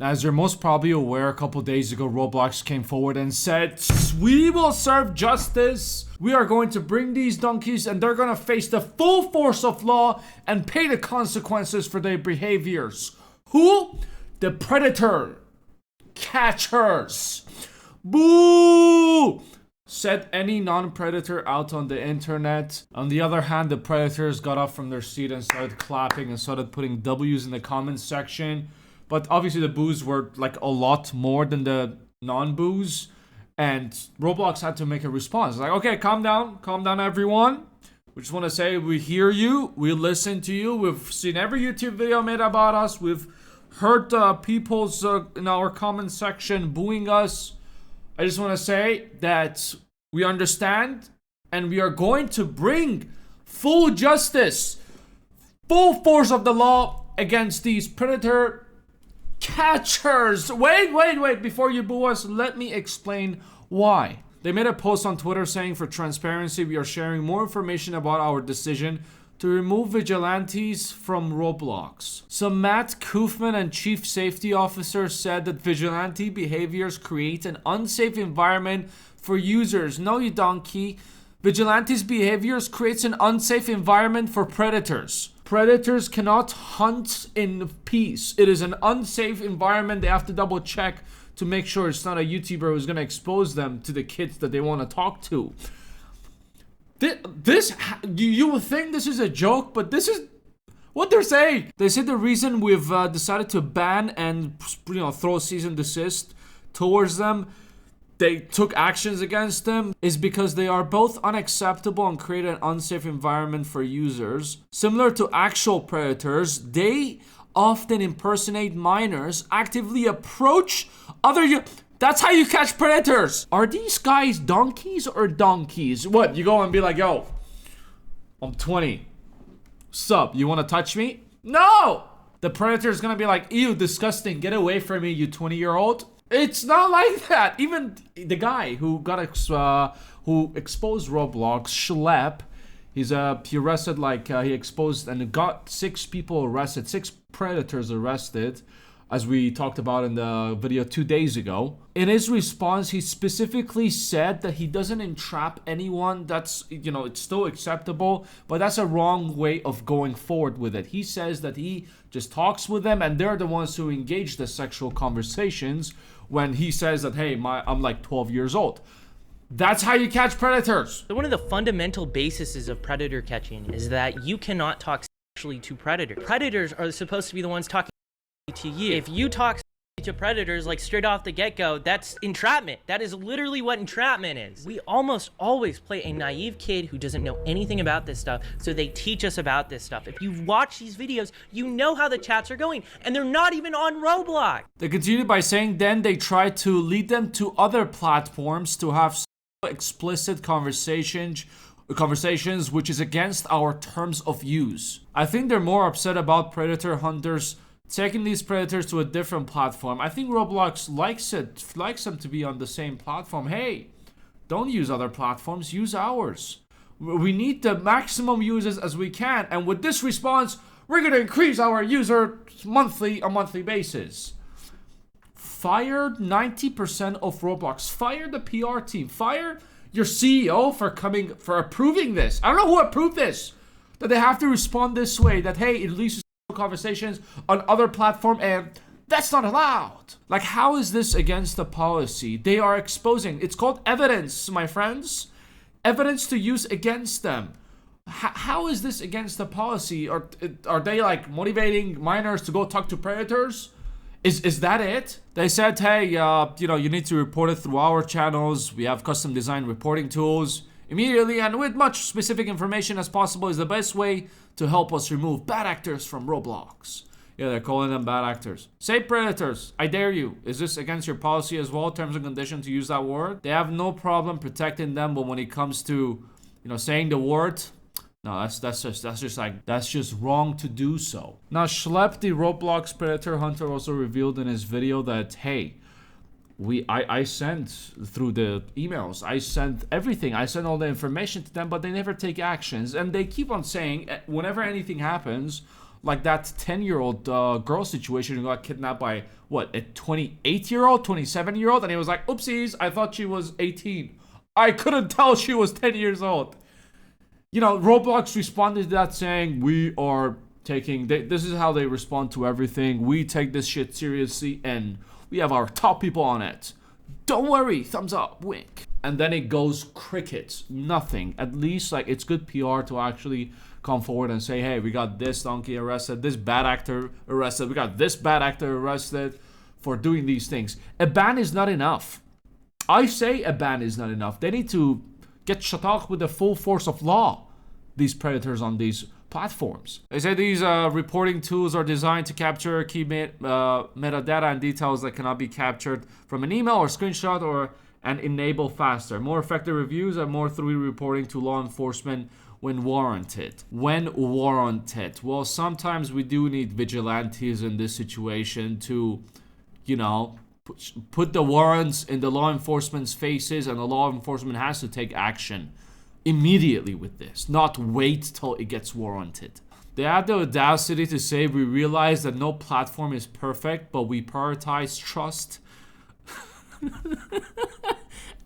As you're most probably aware, a couple days ago, Roblox came forward and said, we will serve justice. We are going to bring these donkeys and they're going to face the full force of law and pay the consequences for their behaviors. Who? The predator catchers. Boo! Set any non-predator out on the internet. On the other hand, the predators got up from their seat and started clapping and started putting W's in the comments section. But obviously the boos were like a lot more than the non-boos. And Roblox had to make a response. Like, okay, calm down everyone. We just want to say we hear you, we listen to you. We've seen every YouTube video made about us. We've heard people's in our comment section booing us. I just want to say that we understand and we are going to bring full justice, full force of the law against these predator catchers. Wait, before you boo us, let me explain why. They made a post on Twitter saying, for transparency, we are sharing more information about our decision to remove vigilantes from Roblox. So Matt Koofman, and Chief Safety Officer, said that vigilante behaviors create an unsafe environment for users. No, you donkey. Vigilantes behaviors creates an unsafe environment for predators. Predators cannot hunt in peace. It is an unsafe environment. They have to double check to make sure it's not a YouTuber who's going to expose them to the kids that they want to talk to. This you would think this is a joke, but this is what they're saying. They said the reason we've decided to ban and throw cease and desist towards them, they took actions against them, is because they are both unacceptable and create an unsafe environment for users. Similar to actual predators, they often impersonate minors, actively approach other That's how you catch predators. Are these guys donkeys or donkeys? What, you go and be like, yo, I'm 20. Sup, you want to touch me? No! The predator's gonna be like, ew, disgusting, get away from me, you 20-year-old. It's not like that. Even the guy who got who exposed Roblox, Schlep, he arrested, he exposed and got 6 people arrested, 6 predators arrested, as we talked about in the video 2 days ago. In his response, he specifically said that he doesn't entrap anyone. That's, it's still acceptable, but that's a wrong way of going forward with it. He says that he just talks with them and they're the ones who engage the sexual conversations when he says that, hey, I'm like 12 years old. That's how you catch predators. So one of the fundamental bases of predator catching is that you cannot talk sexually to predators. Predators are supposed to be the ones talking to you. If you talk to predators like straight off the get-go, that's entrapment. That is literally what entrapment is. We almost always play a naive kid who doesn't know anything about this stuff, so they teach us about this stuff. If you've watched these videos, you know how the chats are going, and they're not even on Roblox. They continued by saying then they try to lead them to other platforms to have explicit conversations which is against our terms of use. I think they're more upset about predator hunters taking these predators to a different platform. I think Roblox likes them to be on the same platform. Hey, don't use other platforms, use ours. We need the maximum users as we can, and with this response, we're gonna increase our users on a monthly basis. Fired 90% of Roblox. Fire the PR team. Fire your CEO for approving this. I don't know who approved this. That they have to respond this way. That, hey, it leads to conversations on other platform, and that's not allowed. Like, how is this against the policy? They are exposing. It's called evidence, my friends. Evidence to use against them. How is this against the policy? Are they like motivating minors to go talk to predators? Is that it? They said, hey, you need to report it through our channels. We have custom designed reporting tools. Immediately and with much specific information as possible is the best way to help us remove bad actors from Roblox. Yeah, they're calling them bad actors. Say predators, I dare you. Is this against your policy as well, terms and conditions, to use that word? They have no problem protecting them, but when it comes to, saying the word, no, that's just wrong to do so. Now, Schlep, the Roblox predator hunter, also revealed in his video that, hey, I sent through the emails, I sent everything, I sent all the information to them, but they never take actions. And they keep on saying, whenever anything happens, Like that 10-year-old girl situation who got kidnapped by, what, a 28-year-old, 27-year-old? And he was like, oopsies, I thought she was 18. I couldn't tell she was 10 years old. You know, Roblox responded to that saying, we are taking, this is how they respond to everything. We take this shit seriously and we have our top people on it. Don't worry, thumbs up, wink. And then it goes crickets, nothing. At least, like, it's good PR to actually come forward and say, hey, we got this donkey arrested, this bad actor arrested, we got this bad actor arrested for doing these things. A ban is not enough. I say a ban is not enough. They need to get shut off with the full force of law, these predators on these platforms. They say these reporting tools are designed to capture key metadata and details that cannot be captured from an email or screenshot and enable faster, more effective reviews and more thorough reporting to law enforcement when warranted. When warranted. Well, sometimes we do need vigilantes in this situation to, you know, put the warrants in the law enforcement's faces, and the law enforcement has to take action immediately with this, not wait till it gets warranted. They had the audacity to say, we realize that no platform is perfect, but we prioritize trust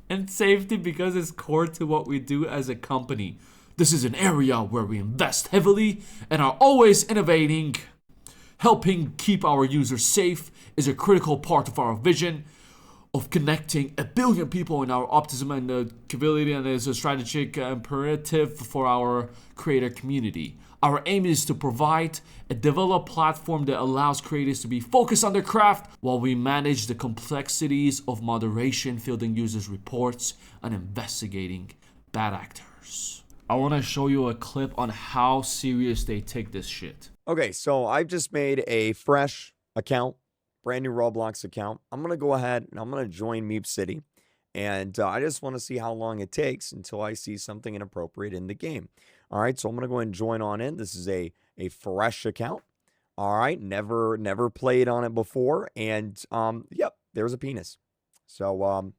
and safety because it's core to what we do as a company. This is an area where we invest heavily and are always innovating. Helping keep our users safe is a critical part of our vision of connecting 1 billion people in our optimism and capability, and is a strategic imperative for our creator community. Our aim is to provide a developed platform that allows creators to be focused on their craft while we manage the complexities of moderation, fielding users' reports, and investigating bad actors. I want to show you a clip on how serious they take this shit. Okay, so I've just made a fresh account, brand new Roblox account. I'm going to go ahead and I'm going to join Meep City. And I just want to see how long it takes until I see something inappropriate in the game. All right, so I'm going to go ahead and join on in. This is a fresh account. All right, never played on it before. And yep, there's a penis. So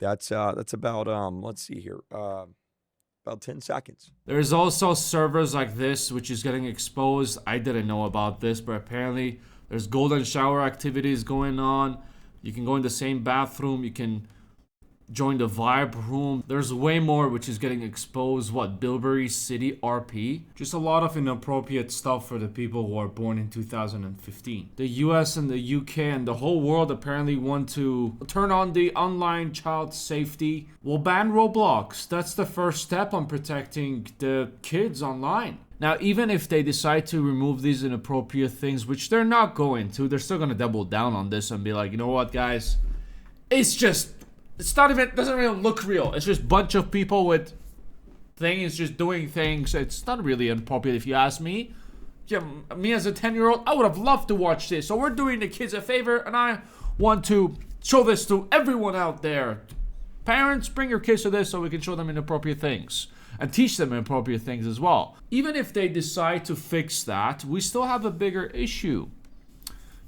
that's about, let's see here, about 10 seconds. There's also servers like this, which is getting exposed. I didn't know about this, but apparently there's golden shower activities going on. You can go in the same bathroom. You can join the vibe room. There's way more which is getting exposed. What, Bilberry City RP? Just a lot of inappropriate stuff for the people who are born in 2015. The US and the UK and the whole world apparently want to turn on the online child safety. We'll ban Roblox. That's the first step on protecting the kids online. Now, even if they decide to remove these inappropriate things, which they're not going to, they're still going to double down on this and be like, you know what, guys? It's not even, doesn't really look real. It's just a bunch of people with things just doing things. It's not really inappropriate if you ask me. Yeah, me as a 10-year-old, I would have loved to watch this. So we're doing the kids a favor, and I want to show this to everyone out there. Parents, bring your kids to this so we can show them inappropriate things. And teach them inappropriate things as well. Even if they decide to fix that, we still have a bigger issue.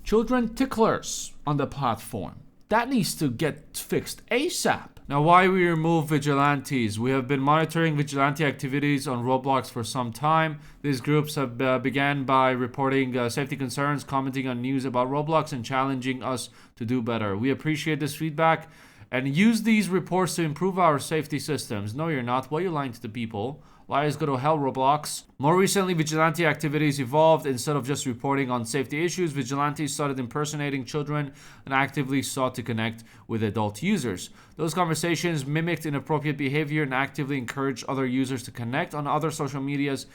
Children ticklers on the platform. That needs to get fixed ASAP. Now, why we remove vigilantes? We have been monitoring vigilante activities on Roblox for some time. These groups have began by reporting safety concerns, commenting on news about Roblox, and challenging us to do better. We appreciate this feedback and use these reports to improve our safety systems. No, you're not. Why are you lying to the people? Liars go to hell, Roblox. More recently, vigilante activities evolved. Instead of just reporting on safety issues, vigilantes started impersonating children and actively sought to connect with adult users. Those conversations mimicked inappropriate behavior and actively encouraged other users to connect on other social medias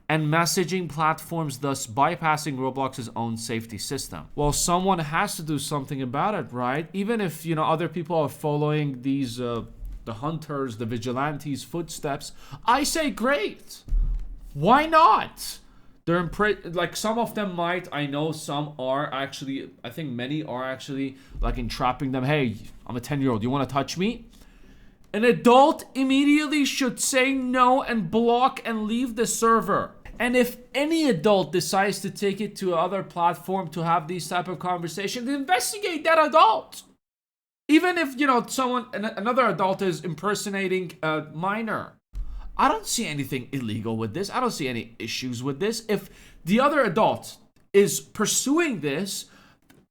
and messaging platforms, thus bypassing Roblox's own safety system. Well, someone has to do something about it, right? Even if, you know, other people are following these the hunters, the vigilantes' footsteps, I say great. Why not? They're like, some of them might. I know some are actually. I think many are actually like entrapping them. Hey, I'm a 10-year-old. You want to touch me? An adult immediately should say no and block and leave the server. And if any adult decides to take it to another platform to have these type of conversations, investigate that adult. Even if, you know, another adult is impersonating a minor, I don't see anything illegal with this. I don't see any issues with this. If the other adult is pursuing this,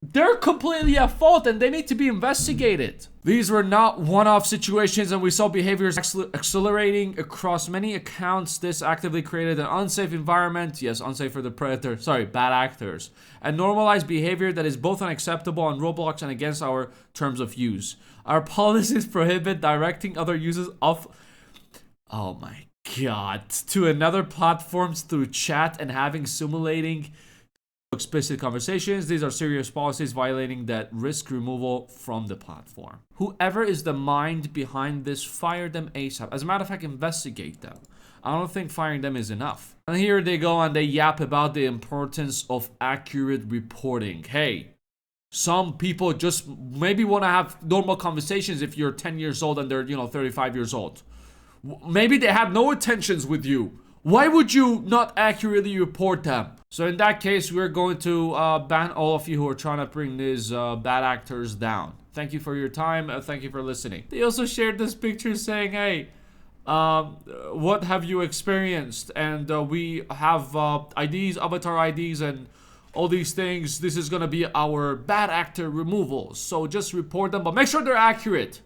they're completely at fault and they need to be investigated. These were not one-off situations, and we saw behaviors accelerating across many accounts. This actively created an unsafe environment. Yes, unsafe for the predator. Sorry, bad actors. And normalized behavior that is both unacceptable on Roblox and against our terms of use. Our policies prohibit directing other users off... Oh my god. To another platforms through chat and having simulating explicit conversations. These are serious policies violating that risk removal from the platform. Whoever is the mind behind this, fire them ASAP. As a matter of fact, investigate them. I don't think firing them is enough. And here they go and they yap about the importance of accurate reporting. Hey, some people just maybe want to have normal conversations if you're 10 years old and they're, 35 years old. Maybe they have no intentions with you. Why would you not accurately report them? So in that case, we're going to ban all of you who are trying to bring these bad actors down. Thank you for your time. Thank you for listening. They also shared this picture saying, hey, what have you experienced? And we have IDs, avatar IDs, and all these things. This is going to be our bad actor removals. So just report them, but make sure they're accurate.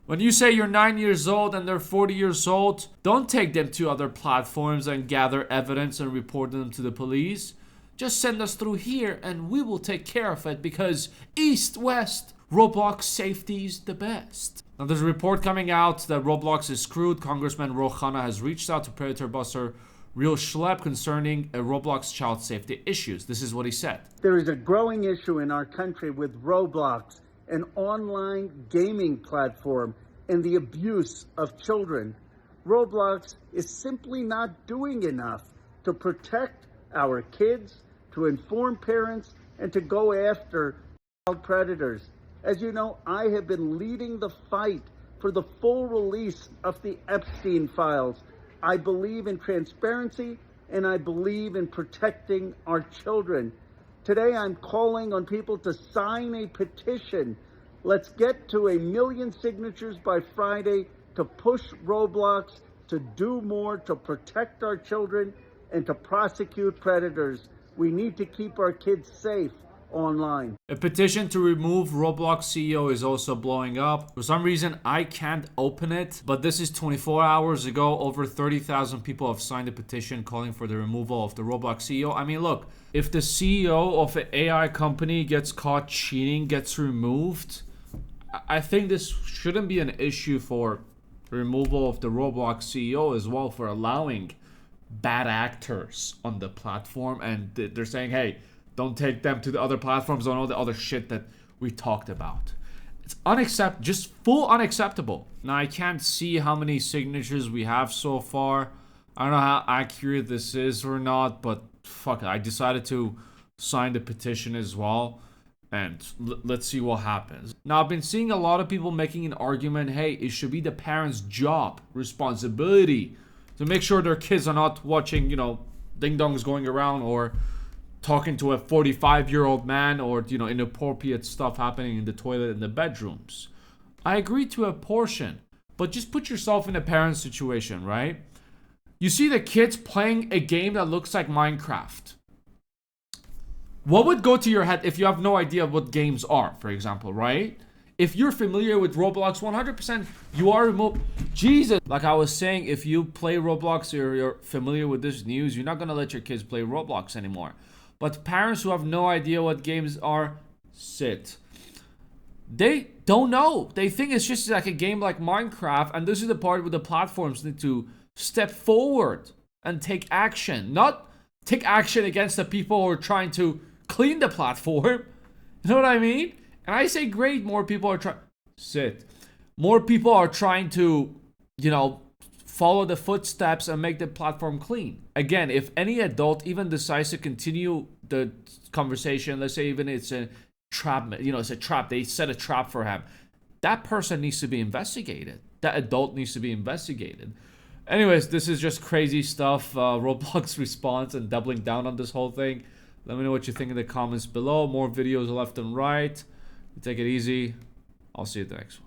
When you say you're 9 years old and they're 40 years old, don't take them to other platforms and gather evidence and report them to the police. Just send us through here and we will take care of it, because East, West, Roblox safety's the best. Now there's a report coming out that Roblox is screwed. Congressman Rohana has reached out to Predator Buster Real Schlepp concerning Roblox child safety issues. This is what he said. There is a growing issue in our country with Roblox, an online gaming platform, and the abuse of children. Roblox is simply not doing enough to protect our kids, to inform parents, and to go after child predators. As you know, I have been leading the fight for the full release of the Epstein files. I believe in transparency, and I believe in protecting our children. Today, I'm calling on people to sign a petition. Let's get to 1 million signatures by Friday to push Roblox to do more to protect our children and to prosecute predators. We need to keep our kids safe online. A petition to remove Roblox CEO is also blowing up. For some reason, I can't open it, but this is 24 hours ago. Over 30,000 people have signed a petition calling for the removal of the Roblox CEO. I mean, look, if the CEO of an AI company gets caught cheating, gets removed, I think this shouldn't be an issue for removal of the Roblox CEO as well, for allowing bad actors on the platform. And they're saying, hey, don't take them to the other platforms and all the other shit that we talked about. It's unacceptable, just full unacceptable. Now, I can't see how many signatures we have so far. I don't know how accurate this is or not, but fuck it. I decided to sign the petition as well. And let's see what happens. Now, I've been seeing a lot of people making an argument, hey, it should be the parents' job, responsibility, to make sure their kids are not watching, ding-dongs going around or talking to a 45-year-old man, or, inappropriate stuff happening in the toilet in the bedrooms. I agree to a portion, but just put yourself in a parent's situation, right? You see the kids playing a game that looks like Minecraft. What would go to your head if you have no idea what games are, for example, right? If you're familiar with Roblox, 100% you are removed. Jesus. Like I was saying, if you play Roblox or you're familiar with this news, you're not going to let your kids play Roblox anymore. But parents who have no idea what games are, sit. They don't know. They think it's just like a game like Minecraft. And this is the part where the platforms need to step forward and take action. Not take action against the people who are trying to clean the platform. You know what I mean? And I say, great, more people are trying... Sit. More people are trying to, follow the footsteps and make the platform clean. Again, if any adult even decides to continue the conversation, let's say even it's a trap, it's a trap, they set a trap for him, that person needs to be investigated. That adult needs to be investigated. Anyways, this is just crazy stuff. Roblox response and doubling down on this whole thing. Let me know what you think in the comments below. More videos left and right. Take it easy. I'll see you at the next one.